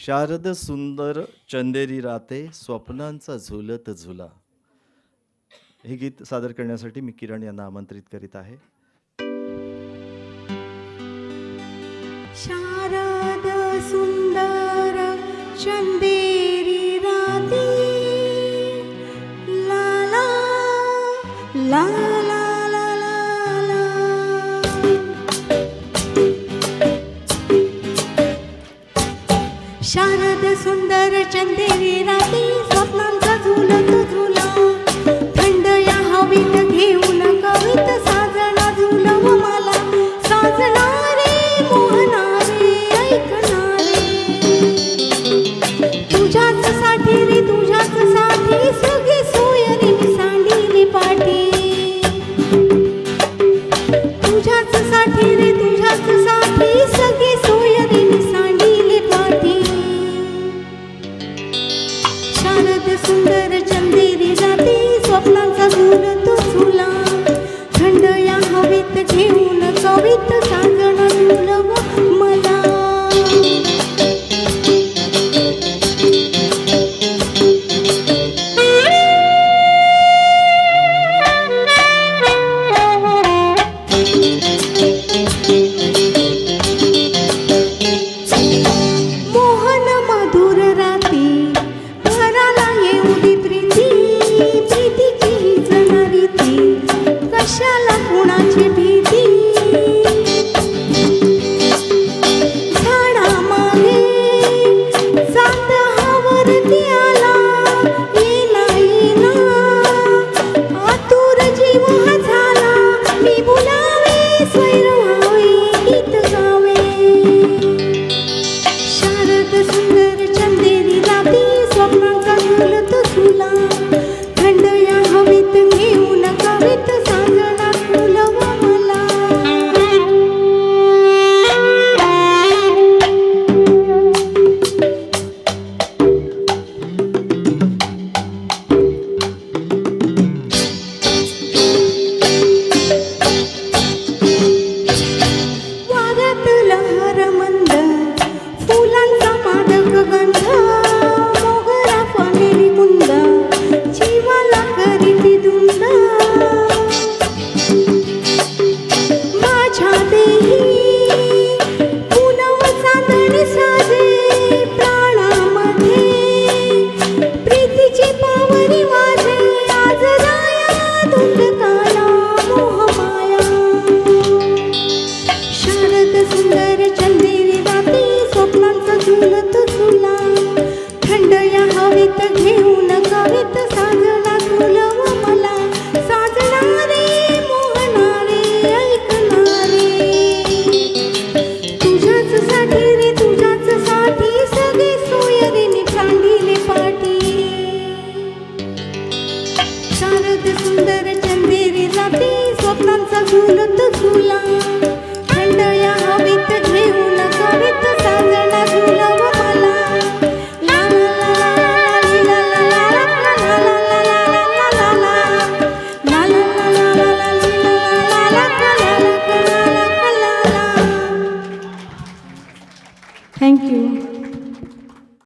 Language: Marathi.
शारद सुंदर चंदेरी राते स्वप्नांचा झुलत झुला. हे गीत सादर करण्यासाठी मी किरण यांना आमंत्रित करीत आहे. शारद सुंदर चंदेरी राते ला ला ला ला ला ला ला. शारद सुंदर चंदेरी राते स्वप्नांचा झुलत झुला. थंड या हवेत घेऊन कवित साजना झुलव मला. साजणारे मोहनारे ऐकणारे तुझ्याच साठी रे तुझ्याच साठी सगळी सोयरी मी सांडीली पाठी. तुझ्याच साठी रे तुझ्याच साठी सगळी सोयरी मी सांडीली पाठी. शारद सुंदर चंदेरी राते स्वप्नांचा झुलत झुला. थंड या हवेत घेऊन कवित साजना झुलव मला. मोहन मधुर राती घराला येऊ दे प्रीती. प्रीतीची ही जणारी ती कशाला कुणाची भीती. झाडामागे चांद हावरती आला. येला येला आतुर जीव हा झाला. मी बोलावे स्वैर व्हावे गीत गावे. शारद सुंदर चंदेरी राती स्वप्नांचा झुलत झुला. थंड या हवेत घेऊन कवित साजना झुलव मला. वाऱ्यात लहर मंद फुलांचा मादक गंध. मोगरा फुलेली कुंद जीवाला करीती धुंद. माझ्या देही पुनव चांदणी साजे. प्राणामध्ये प्रीतीची पावरी वाजे. आज राया धुंद काला मोह माया. शारद सुंदर चंदेरी राती स्वप्नांचा झुलत झुला. थंड या हवेत घेऊन कवित साजना झुलव मला. साजणारे मोहनारे ऐकणारे तुझ्याच साठी रे तुझ्याच साठी सगळे सोयरीने सांडीले पाठी. शारद सुंदर चंदेरी राती स्वप्नांचा झुलत झुला.